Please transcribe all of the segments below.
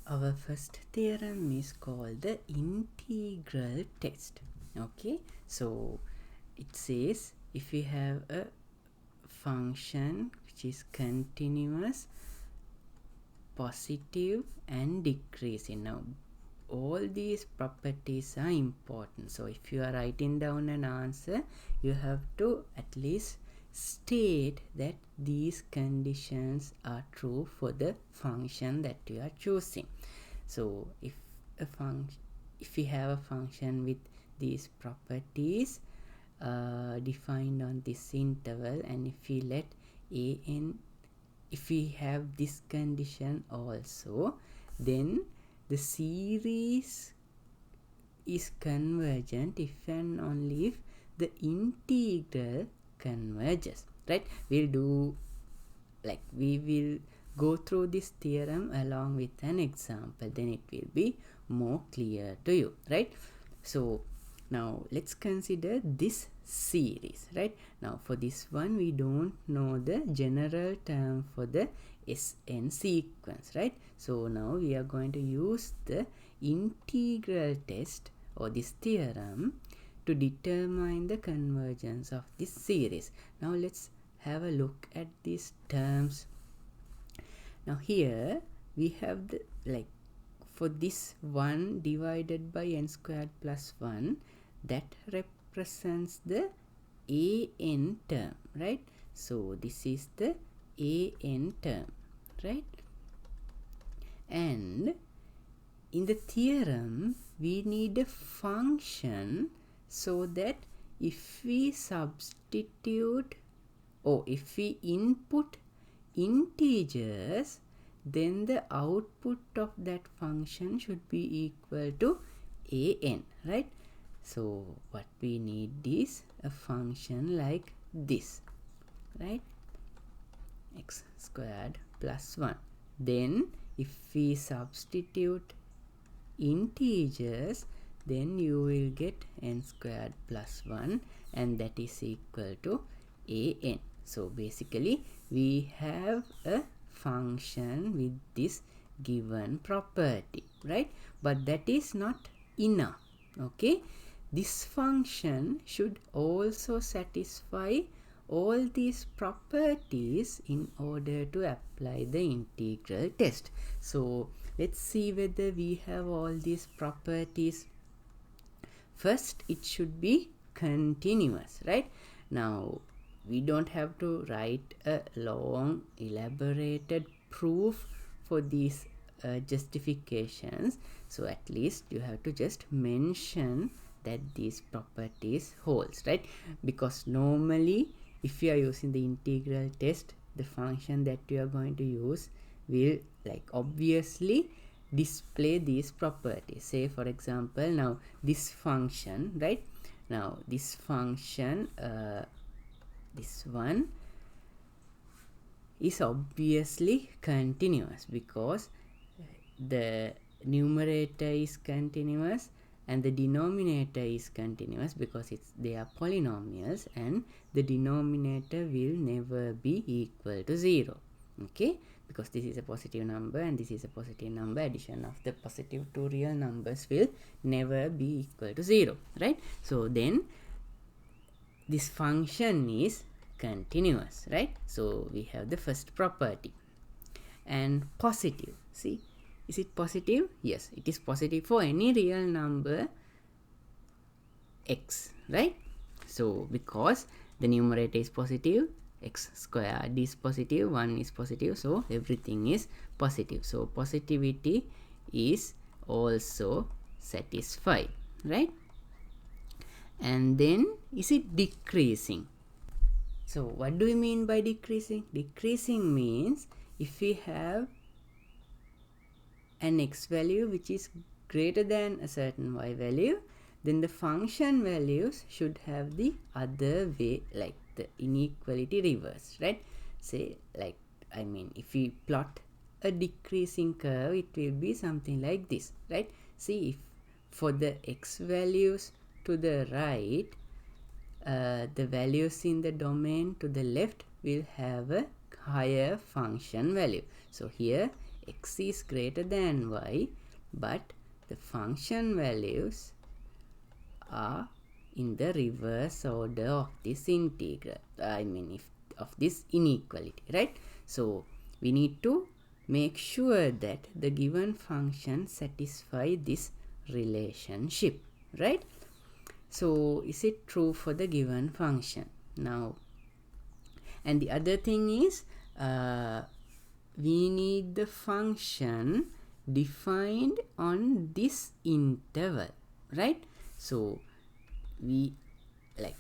Our first theorem is called the integral test. Okay, so it says if we have a function which is continuous, positive and decreasing. Now all these properties are important, so if you are writing down an answer, you have to at least state that these conditions are true for the function that you are choosing. So if we have a function with these properties defined on this interval, and if we let if we have this condition also, then the series is convergent if and only if the integral converges, right? We will go through this theorem along with an example, then it will be more clear to you, right? So now let's consider this series, right? Now for this one, we don't know the general term for the Sn sequence, right? So now we are going to use the integral test or this theorem to determine the convergence of this series. Now let's have a look at these terms. Now here we have the for this 1 divided by n squared plus 1, that represents the an term, right? So this is the an term, right? And in the theorem we need a function, so that if we substitute or if we input integers, then the output of that function should be equal to an, right? So what we need is a function like this, right? X squared plus 1. Then if we substitute integers, then you will get n squared plus 1, and that is equal to an. So basically we have a function with this given property, right? But that is not enough. Okay, this function should also satisfy all these properties in order to apply the integral test. So let's see whether we have all these properties. First, it should be continuous, right? Now we don't have to write a long elaborated proof for these justifications, so at least you have to just mention that these properties holds, right? Because normally if you are using the integral test, the function that you are going to use will obviously display these properties. Say for example, now this function, right? Now this function this one is obviously continuous because the numerator is continuous and the denominator is continuous because they are polynomials, and the denominator will never be equal to 0. Okay, because this is a positive number and this is a positive number, addition of the positive two real numbers will never be equal to 0, right? So then this function is continuous, right? So we have the first property. And positive, see, is it positive? Yes, it is positive for any real number x, right? So because the numerator is positive, x squared is positive, 1 is positive, so everything is positive. So positivity is also satisfied, right? And then is it decreasing? So what do we mean by decreasing? Decreasing means if we have an x value which is greater than a certain y value, then the function values should have the other way, like the inequality reversed, right? Say if we plot a decreasing curve, it will be something like this, right? See, if for the x values to the right, the values in the domain to the left will have a higher function value. So here x is greater than y, but the function values are in the reverse order of this integral, of this inequality, right? So we need to make sure that the given function satisfy this relationship, right? So is it true for the given function? Now, and the other thing is we need the function defined on this interval, right? So we like,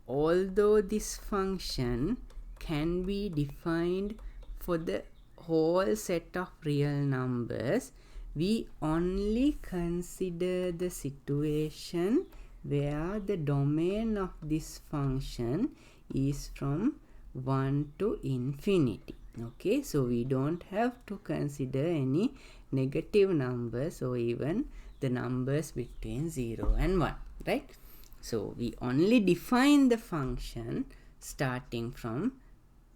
although this function can be defined for the whole set of real numbers, we only consider the situation where the domain of this function is from 1 to infinity. Okay, so we don't have to consider any negative numbers or even the numbers between 0 and 1, right? So we only define the function starting from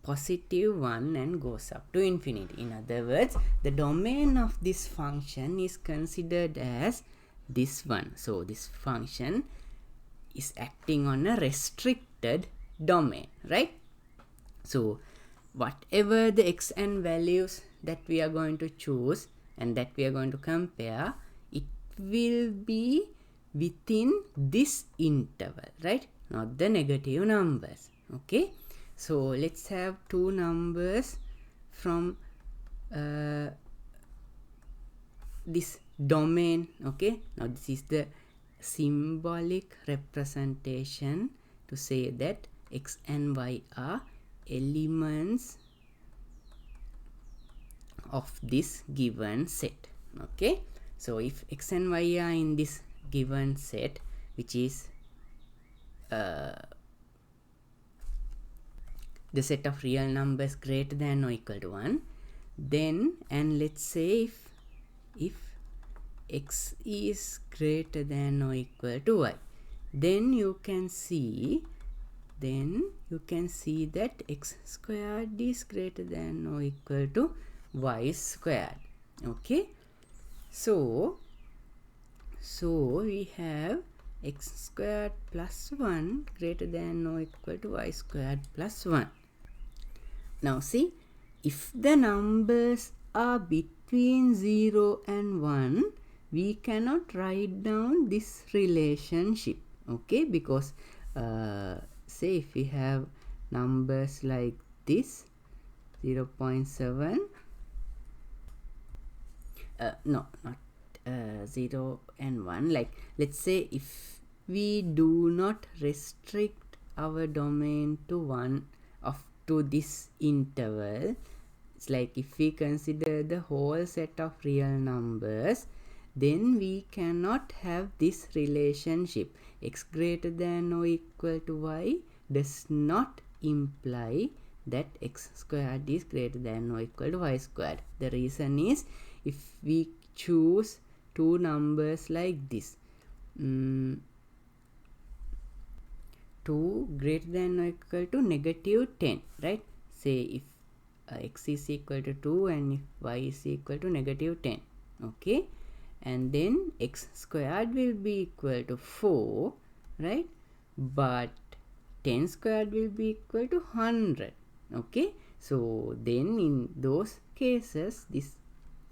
positive 1 and goes up to infinity. In other words, the domain of this function is considered as this one. So this function is acting on a restricted domain, right? So whatever the x and values that we are going to choose and that we are going to compare, it will be within this interval, right? Not the negative numbers. Okay, so let's have two numbers from this domain. Okay, now this is the symbolic representation to say that x and y are elements of this given set. Okay, so if x and y are in this given set, which is the set of real numbers greater than or equal to 1, then, and let's say if x is greater than or equal to y, then you can see that x squared is greater than or equal to y squared. Okay, so we have x squared plus 1 greater than or equal to y squared plus 1. Now see, if the numbers are between 0 and 1, we cannot write down this relationship. Okay, because say if we have numbers like this 0.7, no, not 0 and 1, like let's say if we do not restrict our domain to 1 to this interval, it's like if we consider the whole set of real numbers, then we cannot have this relationship. X greater than or equal to y does not imply that x squared is greater than or equal to y squared. The reason is, if we choose two numbers like this, 2 greater than or equal to negative 10, right? Say if x is equal to 2 and if y is equal to negative 10, okay, and then x squared will be equal to 4, right? But 10 squared will be equal to 100. Okay, so then in those cases, this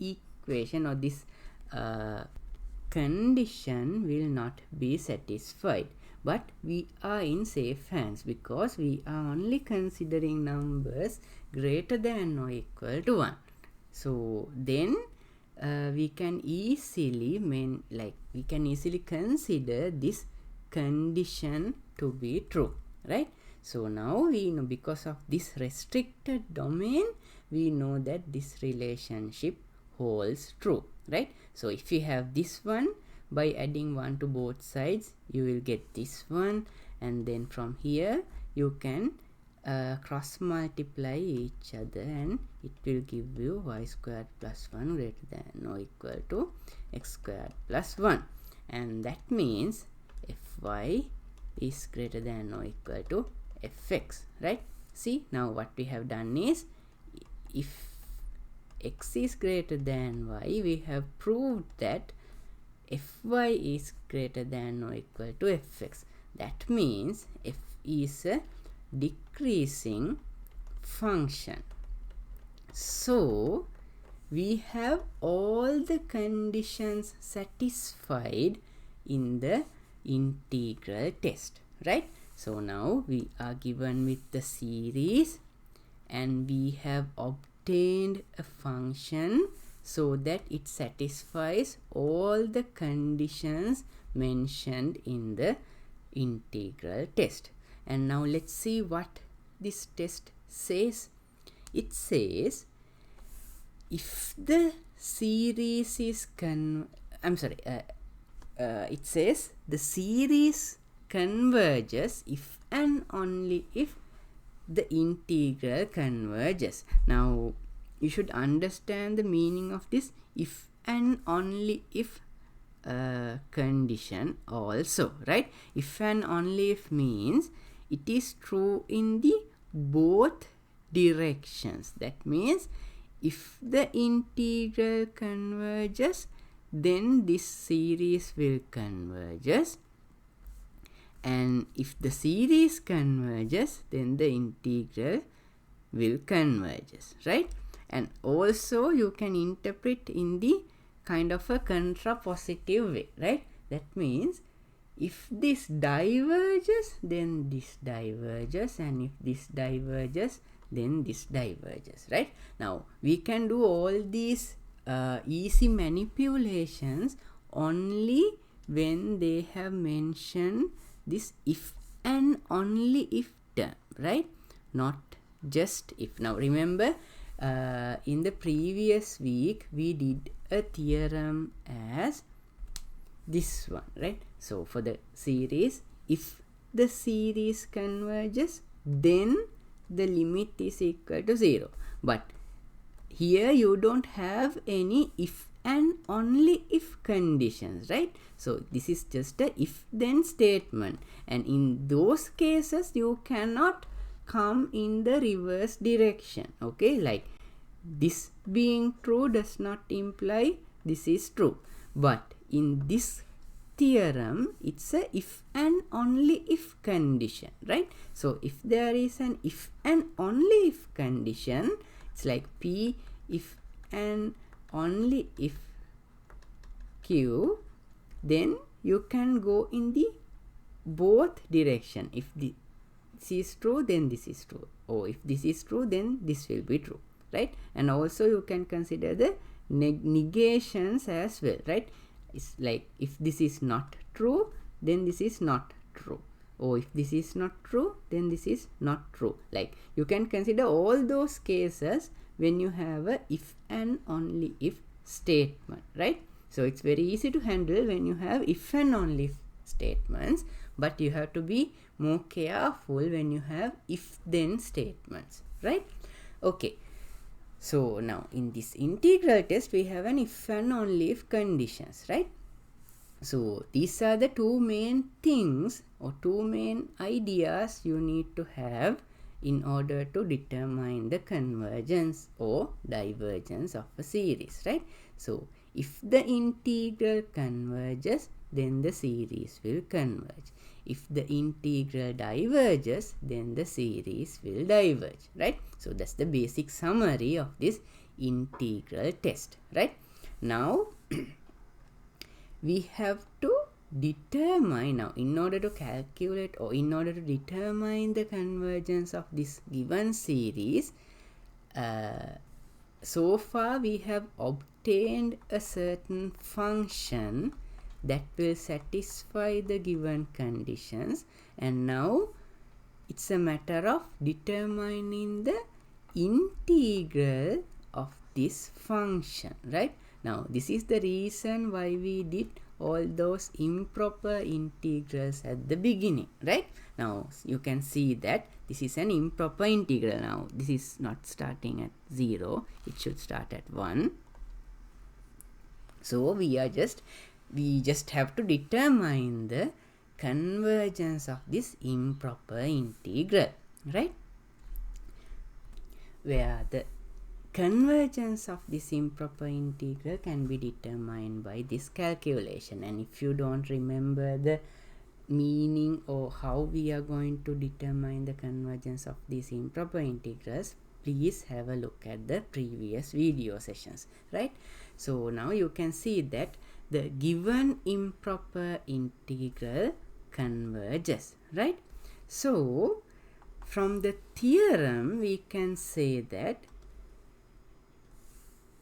equation or this condition will not be satisfied. But we are in safe hands because we are only considering numbers greater than or equal to 1. So then we can easily consider this condition to be true, right? So now we know, because of this restricted domain, we know that this relationship holds true, right? So if you have this one, by adding 1 to both sides, you will get this one, and then from here you can cross multiply each other and it will give you y squared plus 1 greater than or equal to x squared plus 1, and that means fy is greater than or equal to fx, right? See, now what we have done is, if x is greater than y, we have proved that fy is greater than or equal to fx. That means f is a decreasing function. So we have all the conditions satisfied in the integral test, right? So now we are given with the series and we have obtained a function so that it satisfies all the conditions mentioned in the integral test. And now let's see what this test says. It says if the series is it says the series converges if and only if the integral converges. Now you should understand the meaning of this if and only if condition also, right? If and only if means it is true in the both directions. That means if the integral converges, then this series will converges, and if the series converges, then the integral will converges, right? And also you can interpret in the kind of a contrapositive way, right? That means if this diverges, then this diverges, and if this diverges, then this diverges, right? Now we can do all these easy manipulations only when they have mentioned this if and only if term, right? Not just if. Now remember, in the previous week we did a theorem as this one, right? So for the series, if the series converges, then the limit is equal to 0. But here you don't have any if and only if conditions, right? So this is just a if then statement, and in those cases you cannot come in the reverse direction, okay? Like this being true does not imply this is true, but in this theorem it's a if and only if condition, right? So if there is an if and only if condition, it's like P if and only if Q, then you can go in the both direction. If this is true, then this is true, or if this is true, then this will be true, right? And also you can consider the negations as well, right? It's like if this is not true, then this is not true, or if this is not true, then this is not true. Like you can consider all those cases when you have a if and only if statement, right? So it's very easy to handle when you have if and only if statements, but you have to be more careful when you have if then statements, right? Okay, so now in this integral test we have an if and only if conditions, right? So these are the two main things or two main ideas you need to have in order to determine the convergence or divergence of a series, right? So if the integral converges, then the series will converge. If the integral diverges, then the series will diverge, right? So that's the basic summary of this integral test, right? Now we have to determine, now in order to calculate or in order to determine the convergence of this given series, so far we have obtained a certain function that will satisfy the given conditions, and now it's a matter of determining the integral of this function, right? Now this is the reason why we did all those improper integrals at the beginning, right? Now you can see that this is an improper integral. Now this is not starting at 0, it should start at 1. So we just have to determine the convergence of this improper integral, right? Where the convergence of this improper integral can be determined by this calculation. And if you don't remember the meaning or how we are going to determine the convergence of these improper integrals, please have a look at the previous video sessions, right? So now you can see that the given improper integral converges, right? So from the theorem we can say that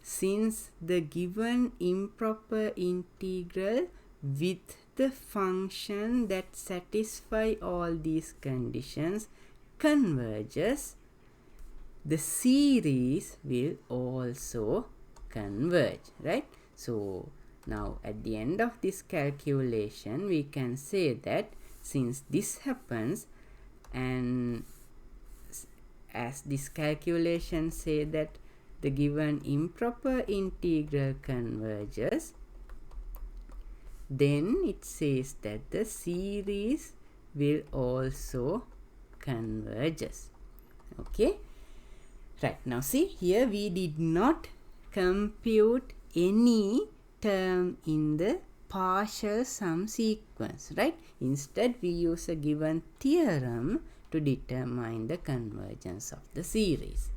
since the given improper integral with the function that satisfy all these conditions converges, the series will also converge, right? So now at the end of this calculation we can say that since this happens, and as this calculation say that the given improper integral converges, then it says that the series will also converges. Okay, right, now see here we did not compute any term in the partial sum sequence, right? Instead we use a given theorem to determine the convergence of the series.